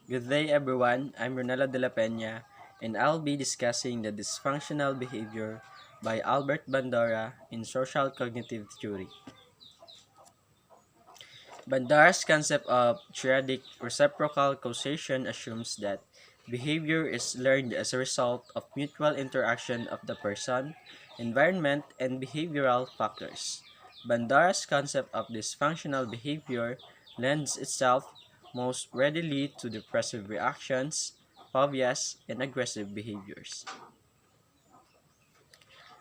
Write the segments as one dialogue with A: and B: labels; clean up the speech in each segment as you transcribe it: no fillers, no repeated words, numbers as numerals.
A: Good day everyone, I'm Ronaldo de la Peña and I'll be discussing the dysfunctional behavior by Albert Bandura in social cognitive theory. Bandura's concept of triadic reciprocal causation assumes that behavior is learned as a result of mutual interaction of the person, environment, and behavioral factors. Bandura's concept of dysfunctional behavior lends itself most readily to depressive reactions, phobias, and aggressive behaviors.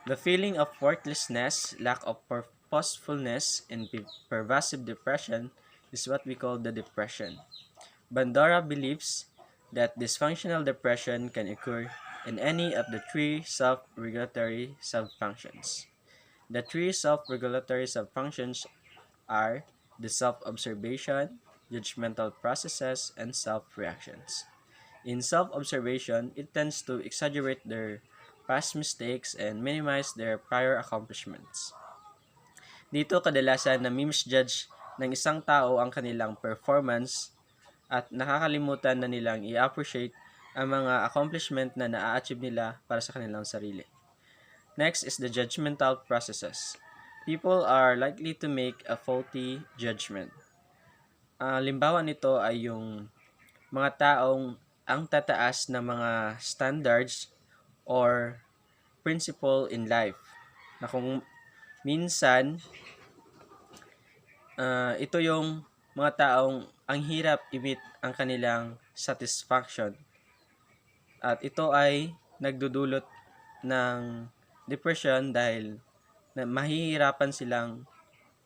A: The feeling of worthlessness, lack of purposefulness, and pervasive depression is what we call the depression. Bandura believes that dysfunctional depression can occur in any of the three self-regulatory subfunctions. The three self-regulatory subfunctions are the self-observation, judgmental processes, and self-reactions. In self-observation, it tends to exaggerate their past mistakes and minimize their prior accomplishments. Dito kadalasan na misjudge ng isang tao ang kanilang performance at nakakalimutan na nilang i-appreciate ang mga accomplishment na na-achieve nila para sa kanilang sarili. Next is the judgmental processes. People are likely to make a faulty judgment. Limbawa nito ay yung mga taong ang tataas ng mga standards or principle in life na kung minsan ito yung mga taong ang hirap i-meet ang kanilang satisfaction at ito ay nagdudulot ng depression dahil na mahihirapan silang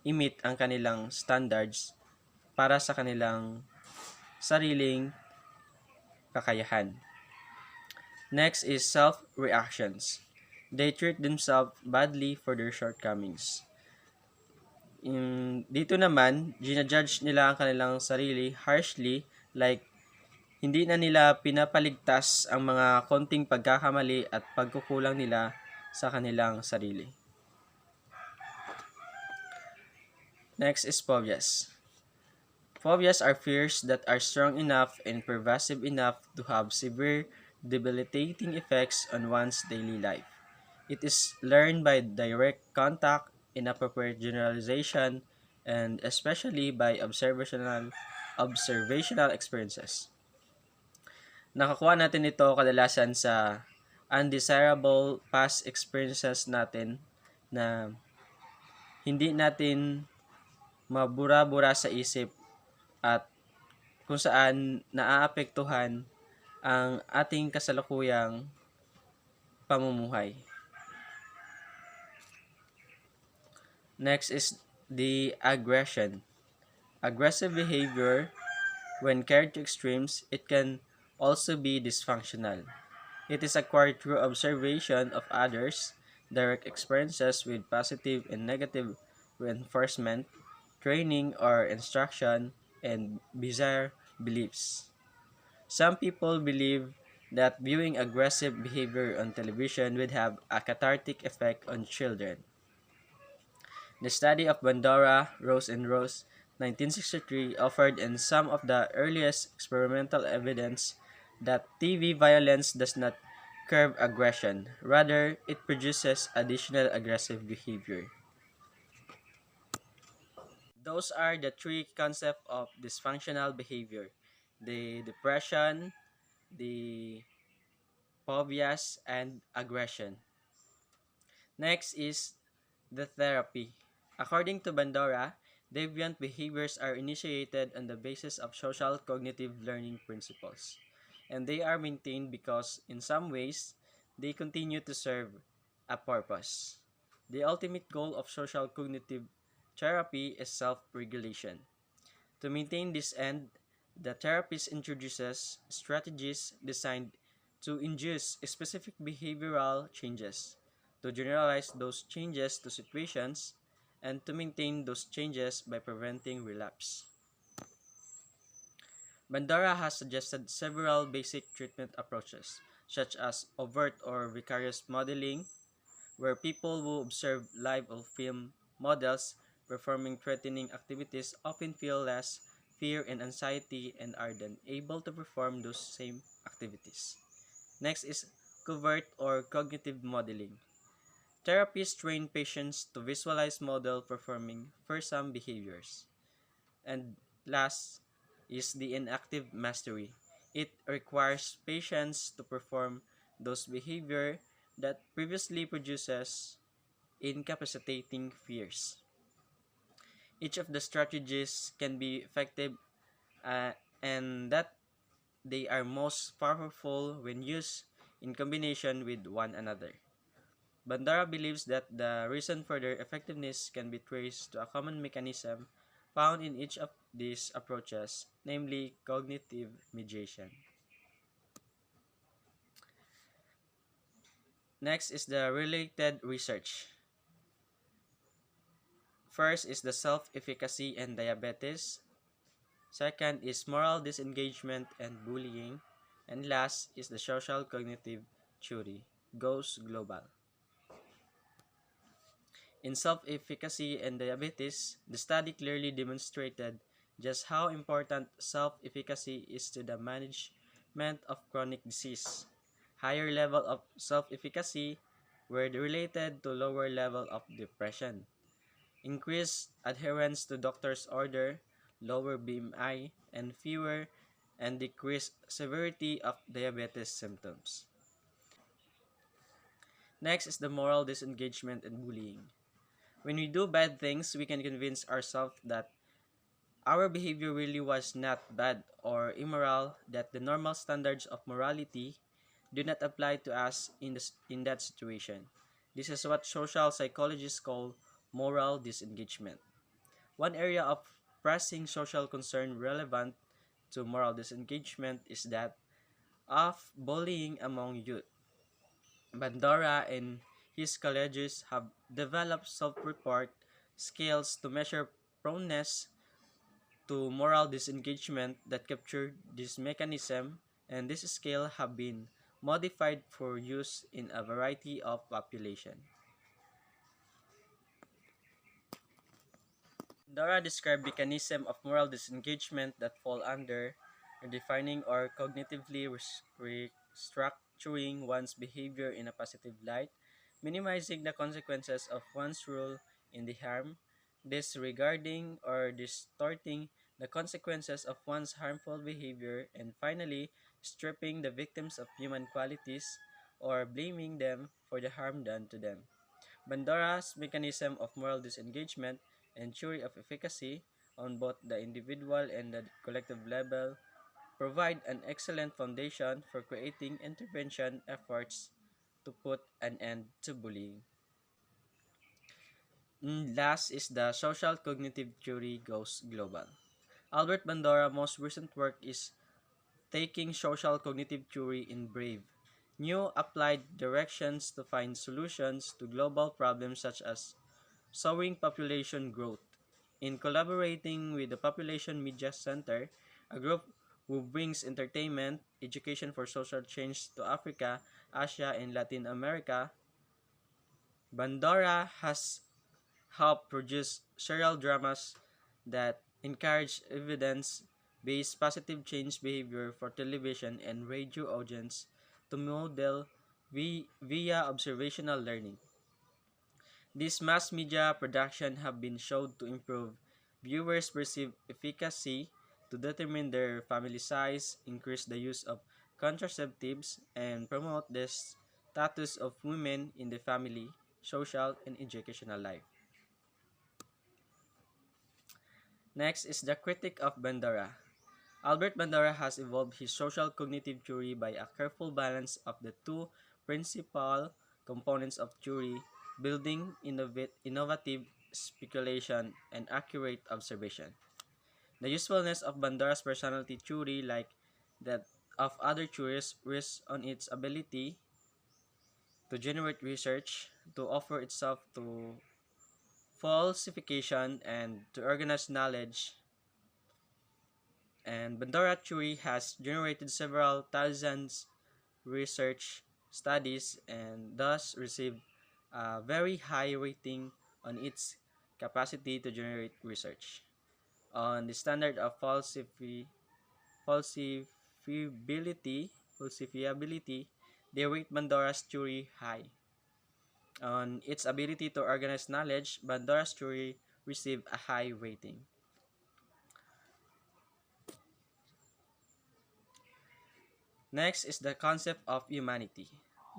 A: i-meet ang kanilang standards para sa kanilang sariling kakayahan. Next is self-reactions. They treat themselves badly for their shortcomings. Dito naman, ginajudge nila ang kanilang sarili harshly, like hindi na nila pinapaligtas ang mga konting pagkakamali at pagkukulang nila sa kanilang sarili. Next is phobias. Phobias are fears that are strong enough and pervasive enough to have severe debilitating effects on one's daily life. It is learned by direct contact, inappropriate generalization, and especially by observational experiences. Nakakuha natin ito kadalasan sa undesirable past experiences natin na hindi natin mabura-bura sa isip at kung saan naaapektuhan ang ating kasalukuyang pamumuhay. Next is the aggression. Aggressive behavior, when carried to extremes, it can also be dysfunctional. It is acquired through observation of others, direct experiences with positive and negative reinforcement, training or instruction, and bizarre beliefs. Some people believe that viewing aggressive behavior on television would have a cathartic effect on children. The study of Bandura, Rose and Rose, 1963, offered in some of the earliest experimental evidence that TV violence does not curb aggression. Rather, it produces additional aggressive behavior. Those are the three concepts of dysfunctional behavior: the depression, the phobias, and aggression. Next is the therapy. According to Bandura, deviant behaviors are initiated on the basis of social cognitive learning principles, and they are maintained because, in some ways, they continue to serve a purpose. The ultimate goal of social cognitive therapy is self-regulation. To maintain this end, the therapist introduces strategies designed to induce specific behavioral changes, to generalize those changes to situations, and to maintain those changes by preventing relapse. Bandura has suggested several basic treatment approaches, such as overt or vicarious modeling, where people who observe live or film models performing threatening activities often feel less fear, and anxiety and are then able to perform those same activities. Next is covert or cognitive modeling. Therapists train patients to visualize model performing fearsome behaviors. And last is the inactive mastery. It requires patients to perform those behavior that previously produces incapacitating fears. Each of the strategies can be effective uh, and that they are most powerful when used in combination with one another. Bandura believes that the reason for their effectiveness can be traced to a common mechanism found in each of these approaches, namely cognitive mediation. Next is the related research. First is the self-efficacy and diabetes. Second is moral disengagement and bullying. And last is the social cognitive theory, goes global. In self-efficacy and diabetes, the study clearly demonstrated just how important self-efficacy is to the management of chronic disease. Higher level of self-efficacy were related to lower level of depression, increased adherence to doctor's order, lower BMI, and fewer and decreased severity of diabetes symptoms. Next is the moral disengagement and bullying. When we do bad things, we can convince ourselves that our behavior really was not bad or immoral, that the normal standards of morality do not apply to us in that situation. This is what social psychologists call moral disengagement. One area of pressing social concern relevant to moral disengagement is that of bullying among youth. Bandura and his colleagues have developed self-report scales to measure proneness to moral disengagement that capture this mechanism, and this scale have been modified for use in a variety of population. Dora described mechanism of moral disengagement that fall under redefining or cognitively restructuring one's behavior in a positive light, minimizing the consequences of one's rule in the harm, disregarding or distorting the consequences of one's harmful behavior, and finally, stripping the victims of human qualities or blaming them for the harm done to them. Bandura's mechanism of moral disengagement and theory of efficacy on both the individual and the collective level provide an excellent foundation for creating intervention efforts to put an end to bullying. Last is the social cognitive theory goes global. Albert Bandura's most recent work is taking social cognitive theory in brave, new applied directions to find solutions to global problems such as soaring population growth. In collaborating with the Population Media Center, a group who brings entertainment, education for social change to Africa, Asia, and Latin America, Bandora has helped produce serial dramas that encourage evidence-based positive change behavior for television and radio audience to model via observational learning. These mass media production have been shown to improve viewers' perceived efficacy to determine their family size, increase the use of contraceptives, and promote the status of women in the family, social, and educational life. Next is the critic of Bandura. Albert Bandura has evolved his social cognitive theory by a careful balance of the two principal components of theory, building innovative speculation and accurate observation. The usefulness of Bandura's personality theory, like that of other theories, rests on its ability to generate research, to offer itself to falsification, and to organize knowledge. And Bandura theory has generated several thousands research studies and thus received a very high rating on its capacity to generate research. On the standard of falsifiability, they rate Bandora's theory high. On its ability to organize knowledge, Bandora's theory received a high rating. Next is the concept of humanity.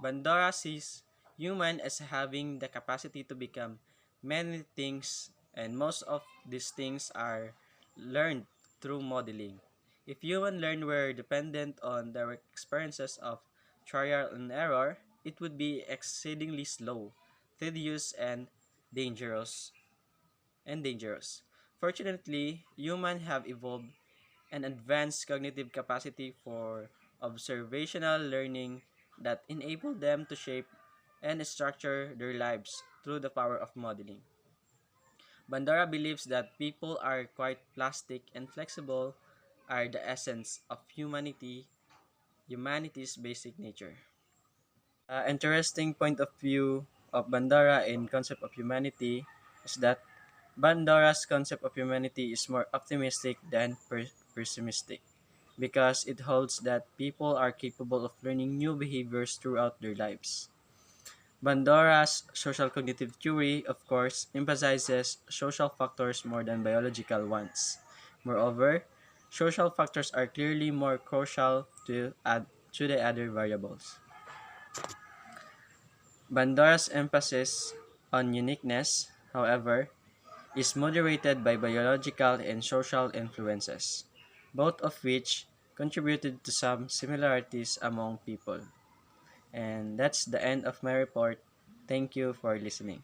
A: Bandura sees human as having the capacity to become many things, and most of these things are learned through modeling. If human learn were dependent on direct experiences of trial and error, it would be exceedingly slow, tedious, dangerous. Fortunately, humans have evolved an advanced cognitive capacity for observational learning that enable them to shape and structure their lives through the power of modeling. Bandura believes that people are quite plastic and flexible are the essence of humanity's basic nature. Interesting point of view of Bandura in concept of humanity is that Bandura's concept of humanity is more optimistic than pessimistic because it holds that people are capable of learning new behaviors throughout their lives. Bandura's social cognitive theory, of course, emphasizes social factors more than biological ones. Moreover, social factors are clearly more crucial to the other variables. Bandura's emphasis on uniqueness, however, is moderated by biological and social influences, both of which contributed to some similarities among people. And that's the end of my report. Thank you for listening.